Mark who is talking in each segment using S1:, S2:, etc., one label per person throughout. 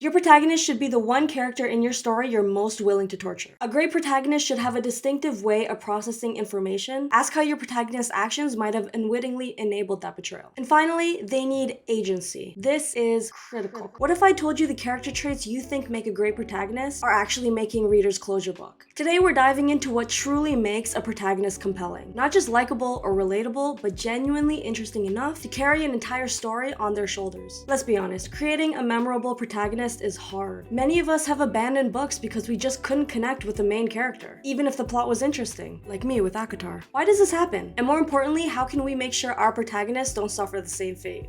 S1: Your protagonist should be the one character in your story you're most willing to torture. A great protagonist should have a distinctive way of processing information. Ask how your protagonist's actions might have unwittingly enabled that betrayal. And finally, they need agency. This is critical. What if I told you the character traits you think make a great protagonist are actually making readers close your book? Today we're diving into what truly makes a protagonist compelling. Not just likable or relatable, but genuinely interesting enough to carry an entire story on their shoulders. Let's be honest, creating a memorable protagonist is hard. Many of us have abandoned books because we just couldn't connect with the main character, even if the plot was interesting, like me with Akatar. Why does this happen? And more importantly, how can we make sure our protagonists don't suffer the same fate?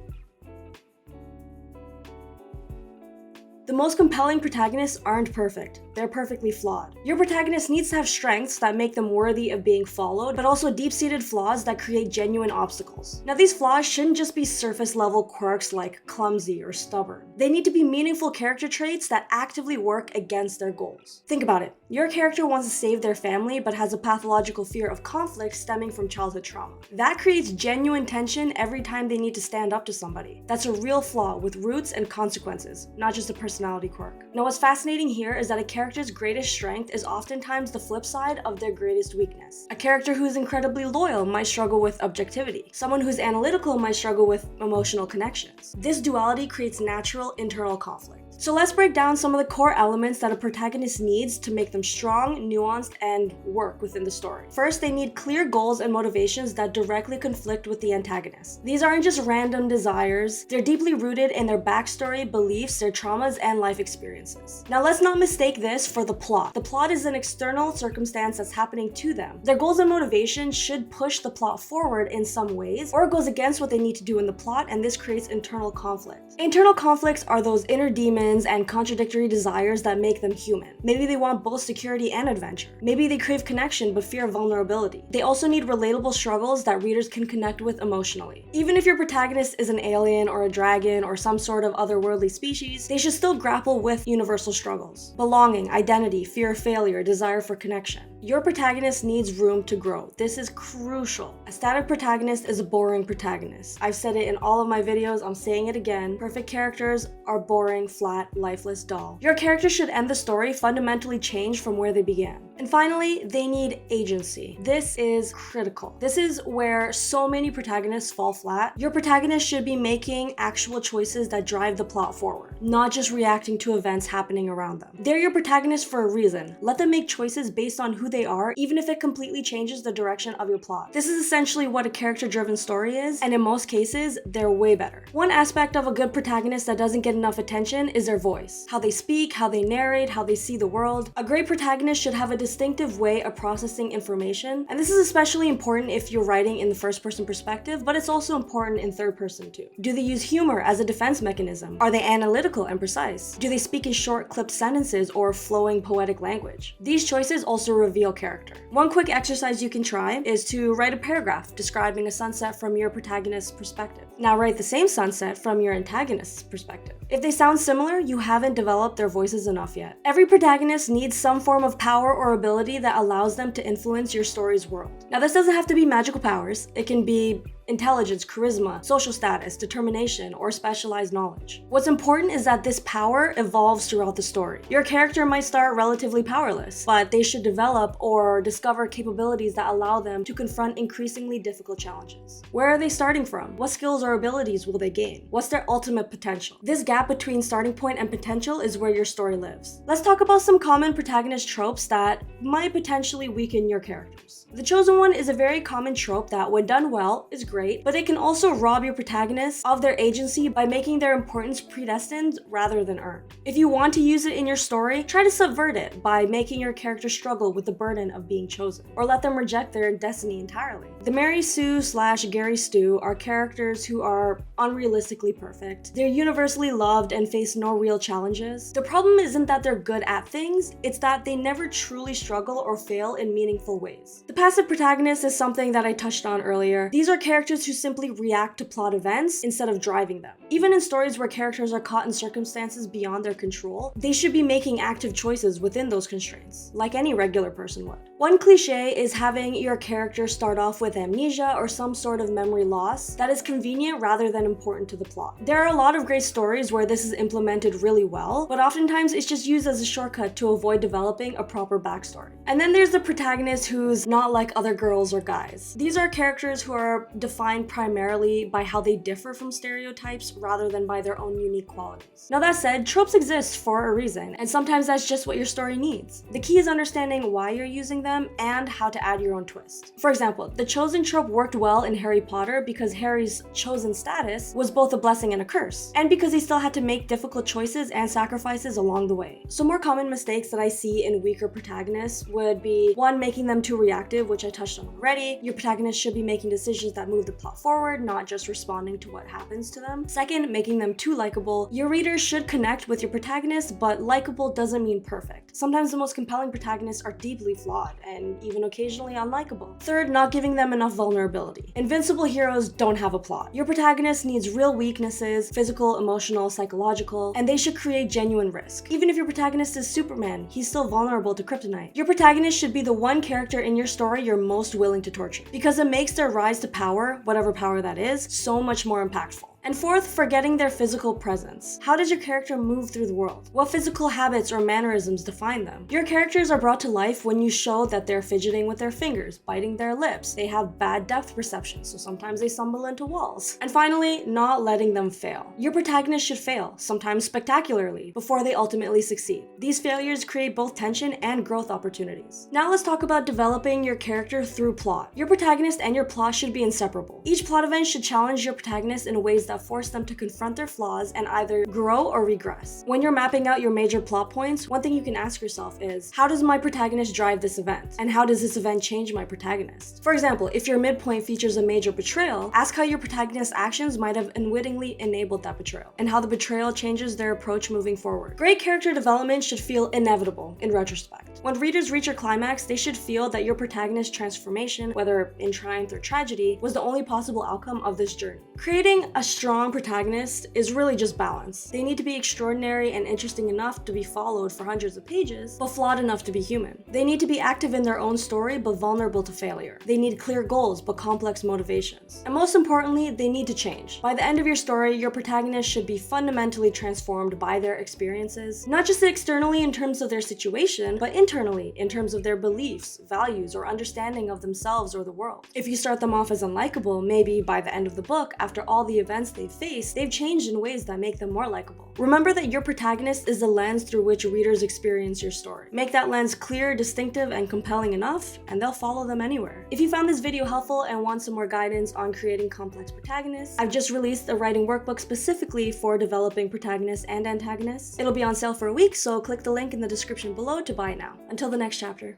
S1: The most compelling protagonists aren't perfect. They're perfectly flawed. Your protagonist needs to have strengths that make them worthy of being followed, but also deep-seated flaws that create genuine obstacles. Now, these flaws shouldn't just be surface-level quirks like clumsy or stubborn. They need to be meaningful character traits that actively work against their goals. Think about it. Your character wants to save their family, but has a pathological fear of conflict stemming from childhood trauma. That creates genuine tension every time they need to stand up to somebody. That's a real flaw with roots and consequences, not just a personality quirk. Now, what's fascinating here is that a character's greatest strength is oftentimes the flip side of their greatest weakness. A character who's incredibly loyal might struggle with objectivity. Someone who's analytical might struggle with emotional connections. This duality creates natural internal conflict. So let's break down some of the core elements that a protagonist needs to make them strong, nuanced, and work within the story. First, they need clear goals and motivations that directly conflict with the antagonist. These aren't just random desires, they're deeply rooted in their backstory, beliefs, their traumas, and life experiences. Now, let's not mistake this for the plot. The plot is an external circumstance that's happening to them. Their goals and motivations should push the plot forward in some ways, or it goes against what they need to do in the plot, and this creates internal conflict. Internal conflicts are those inner demons and contradictory desires that make them human. Maybe they want both security and adventure. Maybe they crave connection but fear vulnerability. They also need relatable struggles that readers can connect with emotionally. Even if your protagonist is an alien or a dragon or some sort of otherworldly species, they should still grapple with universal struggles. Belonging, identity, fear of failure, desire for connection. Your protagonist needs room to grow. This is crucial. A static protagonist is a boring protagonist. I've said it in all of my videos, I'm saying it again. Perfect characters are boring, flat, lifeless dull. Your character should end the story fundamentally changed from where they began. And finally, they need agency. This is critical. This is where so many protagonists fall flat. Your protagonist should be making actual choices that drive the plot forward, not just reacting to events happening around them. They're your protagonist for a reason. Let them make choices based on who they are, even if it completely changes the direction of your plot. This is essentially what a character-driven story is, and in most cases, they're way better. One aspect of a good protagonist that doesn't get enough attention is their voice. How they speak, how they narrate, how they see the world. A great protagonist should have a distinctive way of processing information, and this is especially important if you're writing in the first-person perspective, but it's also important in third-person too. Do they use humor as a defense mechanism? Are they analytical and precise? Do they speak in short, clipped sentences or flowing poetic language? These choices also reveal character. One quick exercise you can try is to write a paragraph describing a sunset from your protagonist's perspective. Now write the same sunset from your antagonist's perspective. If they sound similar, you haven't developed their voices enough yet. Every protagonist needs some form of power or ability that allows them to influence your story's world. Now this doesn't have to be magical powers. It can be intelligence, charisma, social status, determination, or specialized knowledge. What's important is that this power evolves throughout the story. Your character might start relatively powerless, but they should develop or discover capabilities that allow them to confront increasingly difficult challenges. Where are they starting from? What skills or abilities will they gain? What's their ultimate potential? This gap between starting point and potential is where your story lives. Let's talk about some common protagonist tropes that might potentially weaken your characters. The chosen one is a very common trope that, when done well, is great, but it can also rob your protagonists of their agency by making their importance predestined rather than earned. If you want to use it in your story, try to subvert it by making your character struggle with the burden of being chosen, or let them reject their destiny entirely. The Mary Sue / Gary Stu are characters who are unrealistically perfect. They're universally loved and face no real challenges. The problem isn't that they're good at things, it's that they never truly struggle or fail in meaningful ways. The passive protagonist is something that I touched on earlier. These are characters characters who simply react to plot events instead of driving them. Even in stories where characters are caught in circumstances beyond their control, they should be making active choices within those constraints, like any regular person would. One cliche is having your character start off with amnesia or some sort of memory loss that is convenient rather than important to the plot. There are a lot of great stories where this is implemented really well, but oftentimes it's just used as a shortcut to avoid developing a proper backstory. And then there's the protagonist who's not like other girls or guys. These are characters who are defined primarily by how they differ from stereotypes rather than by their own unique qualities. Now that said, tropes exist for a reason, and sometimes that's just what your story needs. The key is understanding why you're using them and how to add your own twist. For example, the chosen trope worked well in Harry Potter because Harry's chosen status was both a blessing and a curse, and because he still had to make difficult choices and sacrifices along the way. So more common mistakes that I see in weaker protagonists would be 1. Making them too reactive, which I touched on already. Your protagonist should be making decisions that move the plot forward, not just responding to what happens to them. 2. Making them too likable. Your readers should connect with your protagonist, but likable doesn't mean perfect. Sometimes the most compelling protagonists are deeply flawed and even occasionally unlikable. 3. Not giving them enough vulnerability. Invincible heroes don't have a plot. Your protagonist needs real weaknesses, physical, emotional, psychological, and they should create genuine risk. Even if your protagonist is Superman, he's still vulnerable to kryptonite. Your protagonist should be the one character in your story you're most willing to torture, because it makes their rise to power, whatever power that is, so much more impactful. And 4th, forgetting their physical presence. How does your character move through the world? What physical habits or mannerisms define them? Your characters are brought to life when you show that they're fidgeting with their fingers, biting their lips. They have bad depth perception, so sometimes they stumble into walls. And finally, not letting them fail. Your protagonist should fail, sometimes spectacularly, before they ultimately succeed. These failures create both tension and growth opportunities. Now let's talk about developing your character through plot. Your protagonist and your plot should be inseparable. Each plot event should challenge your protagonist in ways that force them to confront their flaws and either grow or regress. When you're mapping out your major plot points, one thing you can ask yourself is, how does my protagonist drive this event? And how does this event change my protagonist? For example, if your midpoint features a major betrayal, ask how your protagonist's actions might have unwittingly enabled that betrayal, and how the betrayal changes their approach moving forward. Great character development should feel inevitable in retrospect. When readers reach your climax, they should feel that your protagonist's transformation, whether in triumph or tragedy, was the only possible outcome of this journey. Creating a strong protagonist is really just balance. They need to be extraordinary and interesting enough to be followed for hundreds of pages, but flawed enough to be human. They need to be active in their own story, but vulnerable to failure. They need clear goals, but complex motivations. And most importantly, they need to change. By the end of your story, your protagonist should be fundamentally transformed by their experiences, not just externally in terms of their situation, but internally in terms of their beliefs, values, or understanding of themselves or the world. If you start them off as unlikable, maybe by the end of the book, after all the events they've faced, they've changed in ways that make them more likable. Remember that your protagonist is the lens through which readers experience your story. Make that lens clear, distinctive, and compelling enough, and they'll follow them anywhere. If you found this video helpful and want some more guidance on creating complex protagonists, I've just released a writing workbook specifically for developing protagonists and antagonists. It'll be on sale for a week, so click the link in the description below to buy it now. Until the next chapter.